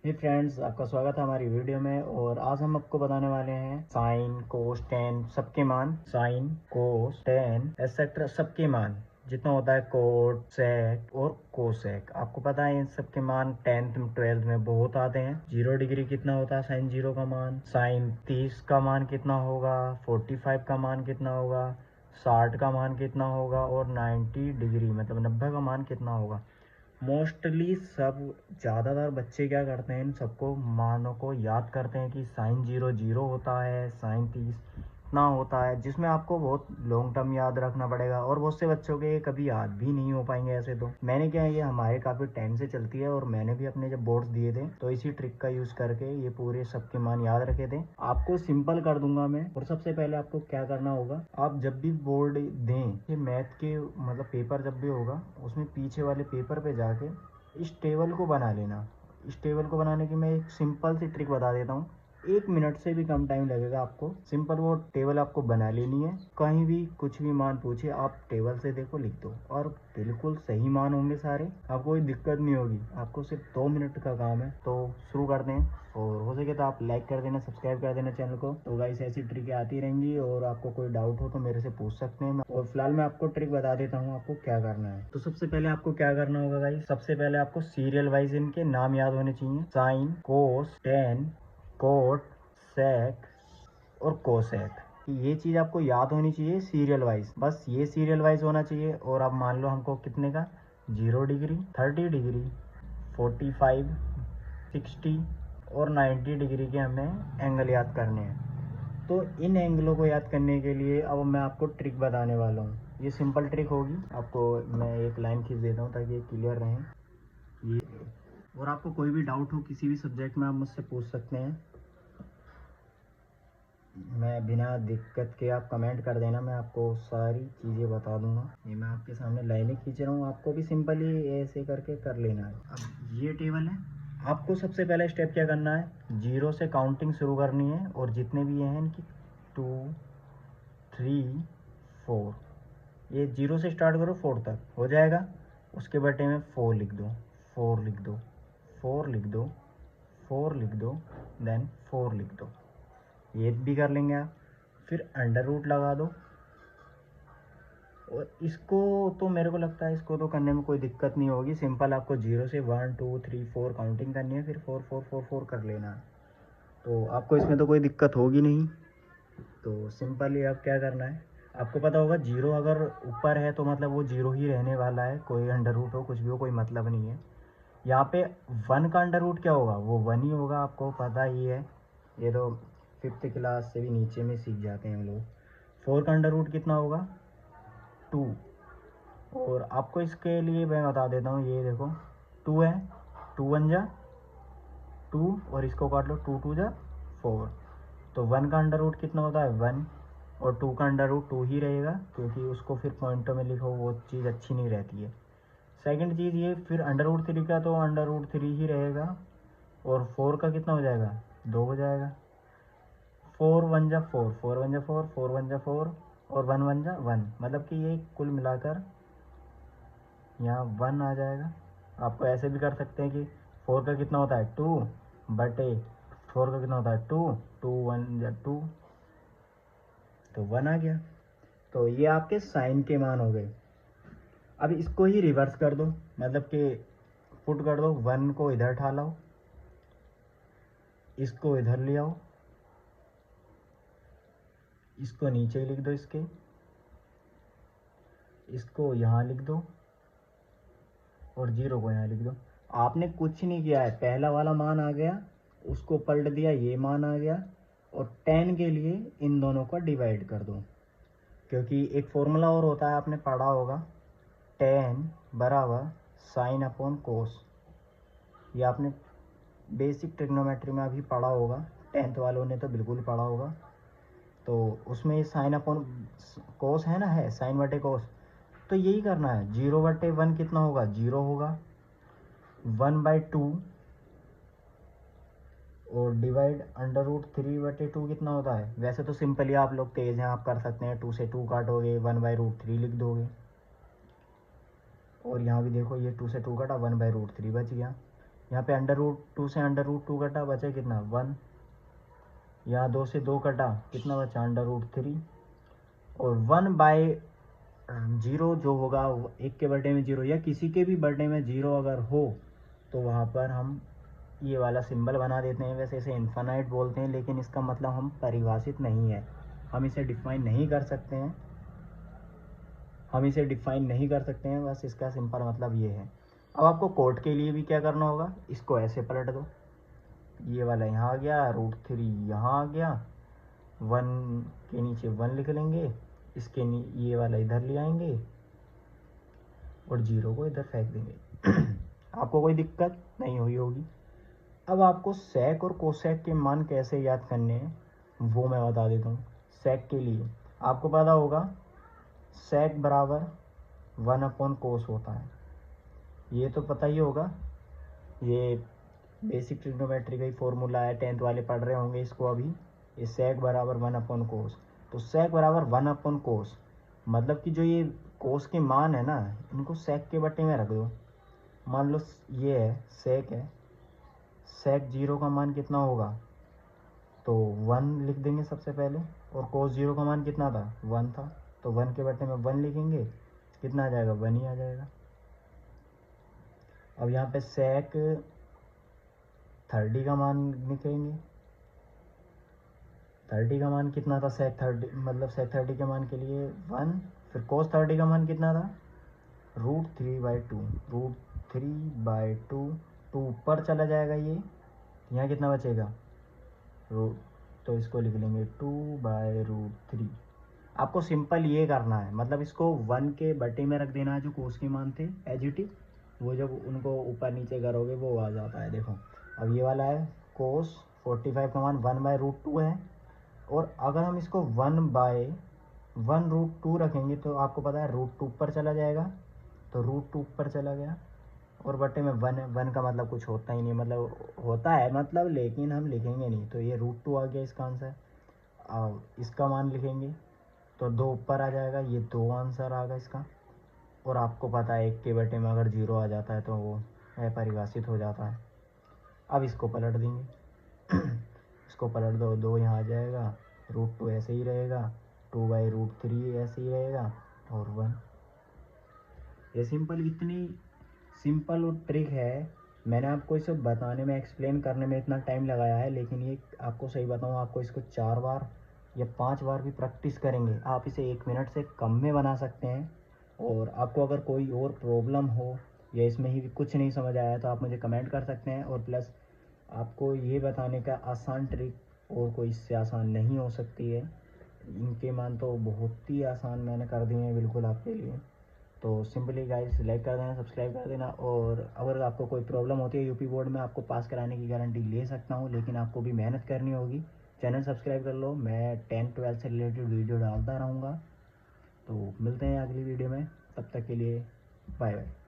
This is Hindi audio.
जी फ्रेंड्स, आपका स्वागत है हमारी वीडियो में। और आज हम आपको बताने वाले हैं साइन कोस टेन सबके मान, साइन कोस टेन एक्सेट्रा सबके मान जितना होता है, कोट सेक और कोसेक। आपको पता है इन सबके मान 10th 12th में बहुत आते हैं। 0 डिग्री कितना होता है, साइन 0 का मान, साइन 30 का मान कितना होगा, 45 का मान कितना होगा, 60 का मान कितना होगा और 90 डिग्री मतलब 90 का मान कितना होगा। मोस्टली सब ज़्यादातर बच्चे क्या करते हैं, इन सबको मानों को याद करते हैं कि साइन 0 0 होता है, साइन 30 इतना होता है, जिसमें आपको बहुत लॉन्ग टर्म याद रखना पड़ेगा और बहुत से बच्चों के कभी याद भी नहीं हो पाएंगे। ऐसे तो मैंने क्या है, ये हमारे काफ़ी टाइम से चलती है और मैंने भी अपने जब बोर्ड्स दिए थे तो इसी ट्रिक का यूज़ करके ये पूरे सबके मान याद रखे थे। आपको सिंपल कर दूंगा मैं। और सबसे पहले आपको क्या करना होगा, आप जब भी बोर्ड दें, ये मैथ के मतलब पेपर जब भी होगा उसमें पीछे वाले पेपर पे जाके इस टेबल को बना लेना। इस टेबल को बनाने की मैं एक सिंपल सी ट्रिक बता देता हूँ, 1 मिनट से भी कम टाइम लगेगा आपको। सिंपल वो टेबल आपको बना लेनी है। कहीं भी कुछ भी मान पूछे आप टेबल से देखो, लिख दो और बिल्कुल सही मान होंगे सारे, आपको कोई दिक्कत नहीं होगी। आपको सिर्फ 2 मिनट का काम है। तो शुरू करते हैं। और हो सके तो आप लाइक कर देना, सब्सक्राइब कर देना चैनल को। तो गाइस ऐसी ट्रिकें आती रहेंगी और आपको कोई डाउट हो तो मेरे से पूछ सकते हैं। और फिलहाल मैं आपको ट्रिक बता देता हूँ आपको क्या करना है। तो सबसे पहले आपको क्या करना होगा गाइस, सबसे पहले आपको सीरियल वाइज इनके नाम याद होने चाहिए। साइन, कोस, टेन, कोट, सेक और कोसेक। ये चीज़ आपको याद होनी चाहिए सीरियल वाइज, बस ये सीरियल वाइज होना चाहिए। और अब मान लो हमको कितने का, 0 डिग्री, 30 डिग्री, 45, 60 और 90 डिग्री के हमें एंगल याद करने हैं। तो इन एंगलों को याद करने के लिए अब मैं आपको ट्रिक बताने वाला हूँ। ये सिंपल ट्रिक होगी। आपको मैं एक लाइन खींच देता हूँ ताकि ये क्लियर रहे ये। और आपको कोई भी डाउट हो किसी भी सब्जेक्ट में आप मुझसे पूछ सकते हैं। मैं बिना दिक्कत के आप कमेंट कर देना, मैं आपको सारी चीज़ें बता दूंगा। ये मैं आपके सामने लाइनें खींच रहा हूँ, आपको भी सिंपली ऐसे करके कर लेना है। अब ये टेबल है। आपको सबसे पहला स्टेप क्या करना है, 0 से काउंटिंग शुरू करनी है। और जितने भी ये हैं इनकी 2, 3, 4, ये 0 से स्टार्ट करो 4 तक हो जाएगा। उसके बटे में 4 लिख दो, 4 लिख दो, 4 लिख दो, 4 लिख दो, देन 4 लिख दो। ये भी कर लेंगे आप। फिर अंडर रूट लगा दो। और इसको तो मेरे को लगता है इसको तो करने में कोई दिक्कत नहीं होगी। सिंपल आपको 0 से 1 2 3 4 काउंटिंग करनी है, फिर 4 4 4 4 कर लेना है। तो आपको इसमें तो कोई दिक्कत होगी नहीं। तो सिंपली आप क्या करना है, आपको पता होगा 0 अगर ऊपर है तो मतलब वो 0 ही रहने वाला है, कोई अंडर रूट हो कुछ भी हो कोई मतलब नहीं है। यहाँ पे 1 का अंडर रूट क्या होगा, वो 1 ही होगा, आपको पता ही है। ये तो 5th क्लास से भी नीचे में सीख जाते हैं हम लोग। 4 का अंडर रूट कितना होगा, 2। और आपको इसके लिए मैं बता देता हूँ, ये देखो 2 है, 2 1 जा 2 और इसको काट लो, 2 2 जा 4। तो 1 का अंडर रूट कितना होता है, 1। और 2 का अंडर रूट 2 ही रहेगा, क्योंकि उसको फिर पॉइंटों में लिखो वो चीज़ अच्छी नहीं रहती है। सेकंड चीज़ ये, फिर अंडर रूट 3 का तो अंडर रूट 3 ही रहेगा। और 4 का कितना हो जाएगा, 2 हो जाएगा। 4 1 जा 4, 4 1 जा 4, 4 1 जा 4 और 1 1 जा 1, मतलब कि ये कुल मिलाकर यहाँ 1 आ जाएगा। आपको ऐसे भी कर सकते हैं कि 4 का कितना होता है 2 बटे 4 का कितना होता है 2, 2 1 जा 2, तो 1 आ गया। तो ये आपके साइन के मान हो गए। अब इसको ही रिवर्स कर दो, मतलब कि पुट कर दो। 1 को इधर उठा लाओ, इसको इधर ले आओ, इसको नीचे लिख दो, इसको यहाँ लिख दो और 0 को यहाँ लिख दो। आपने कुछ नहीं किया है, पहला वाला मान आ गया, उसको पलट दिया, ये मान आ गया। और 10 के लिए इन दोनों को डिवाइड कर दो, क्योंकि एक फॉर्मूला और होता है, आपने पढ़ा होगा, 10 बराबर साइन अपॉन कोस। ये आपने बेसिक ट्रिग्नोमेट्री में अभी पढ़ा होगा, 10th वालों ने तो बिल्कुल पढ़ा होगा। तो उसमें साइन अपॉन कोस है ना, है साइन बटे कोस। तो यही करना है, 0 बटे 1 कितना होगा, 0 होगा। 1/2 और डिवाइड अंडर रूट 3/2 कितना होता है। वैसे तो सिंपली आप लोग तेज हैं, आप कर सकते हैं, 2 से 2 काटोगे, 1/√3 लिख दोगे। और यहाँ भी देखो, ये 2 से 2 काटा, 1/√3 बच गया। यहाँ पे √2 से √2 कटा, बचे कितना 1। यहाँ 2 से 2 कटा, कितना बचा √3। और 1/0 जो होगा एक के बर्थडे में 0 या किसी के भी बर्थडे में 0 अगर हो तो वहाँ पर हम ये वाला सिंबल बना देते हैं। वैसे इसे इन्फिनाइट बोलते हैं, लेकिन इसका मतलब हम परिभाषित नहीं है, हम इसे डिफाइन नहीं कर सकते हैं, बस इसका सिंपल मतलब ये है। अब आपको कोड के लिए भी क्या करना होगा, इसको ऐसे पलट दो, ये वाला यहाँ आ गया, √3 यहाँ आ गया, 1 के नीचे 1 लिख लेंगे, इसके ये वाला इधर ले आएंगे और 0 को इधर फेंक देंगे। आपको कोई दिक्कत नहीं हुई होगी। अब आपको सेक और कोसेक के मान कैसे याद करने हैं वो मैं बता देता हूँ। सेक के लिए आपको पता होगा सेक बराबर 1/कोस होता है, ये तो पता ही होगा, ये बेसिक ट्रिग्नोमेट्री का ही फॉर्मूला है, 10th वाले पढ़ रहे होंगे इसको अभी। ये सेक बराबर 1/कोस, तो सेक बराबर 1/कोस मतलब कि जो ये कोस के मान है ना, इनको सेक के बट्टे में रख दो। मान लो ये है सेक है, सेक 0 का मान कितना होगा, तो 1 लिख देंगे सबसे पहले, और कोस 0 का मान कितना था 1 था, तो 1 के बट्टे में 1 लिखेंगे, कितना आ जाएगा 1 ही आ जाएगा। अब यहाँ पे सेक 30 का मान लिखेंगे, 30 का मान कितना था, सेक 30 मतलब सेक 30 के मान के लिए 1, फिर कोस 30 का मान कितना था √3/2, √3/2, 2 ऊपर चला जाएगा, ये यहाँ कितना बचेगा रूट, तो इसको लिख लेंगे 2/√3। आपको सिंपल ये करना है, मतलब इसको 1 के बटे में रख देना है जो कोस के मान थे एज इट इज, वो जब उनको ऊपर नीचे करोगे वो आ जाता है। देखो अब ये वाला है कोस 45 का मान 1/√2 है, और अगर हम इसको 1/1√2 रखेंगे तो आपको पता है √2 ऊपर चला जाएगा, तो √2 ऊपर चला गया और बटे में 1 है, 1 का मतलब कुछ होता ही नहीं, मतलब होता है मतलब, लेकिन हम लिखेंगे नहीं, तो ये √2 आ गया इसका आंसर। अब इसका मान लिखेंगे तो 2 ऊपर आ जाएगा, ये 2 आंसर आ गया इसका। और आपको पता है 1 के बटे में अगर 0 आ जाता है तो वो अपरिभाषित हो जाता है। अब इसको पलट देंगे, इसको पलट दो, 2 यहाँ आ जाएगा, √2 ऐसे ही रहेगा, 2/√3 ऐसे ही रहेगा, और 1। ये सिंपल, इतनी सिंपल और ट्रिक है, मैंने आपको इसे बताने में एक्सप्लेन करने में इतना टाइम लगाया है, लेकिन ये आपको सही बताऊँ, आपको इसको 4 बार या 5 बार भी प्रैक्टिस करेंगे आप इसे 1 मिनट से कम में बना सकते हैं। और आपको अगर कोई और प्रॉब्लम हो या इसमें ही कुछ नहीं समझ आया तो आप मुझे कमेंट कर सकते हैं। और प्लस आपको ये बताने का आसान ट्रिक और कोई इससे आसान नहीं हो सकती है, इनके मान तो बहुत ही आसान मैंने कर दिए हैं बिल्कुल आपके लिए। तो सिंपली गाइस लाइक कर देना, सब्सक्राइब कर देना। और अगर आपको कोई प्रॉब्लम होती है यूपी बोर्ड में, आपको पास कराने की गारंटी ले सकता हूँ, लेकिन आपको भी मेहनत करनी होगी। चैनल सब्सक्राइब कर लो, मैं 10th-12th से रिलेटेड वीडियो डालता रहूँगा। तो मिलते हैं अगली वीडियो में, तब तक के लिए बाय बाय।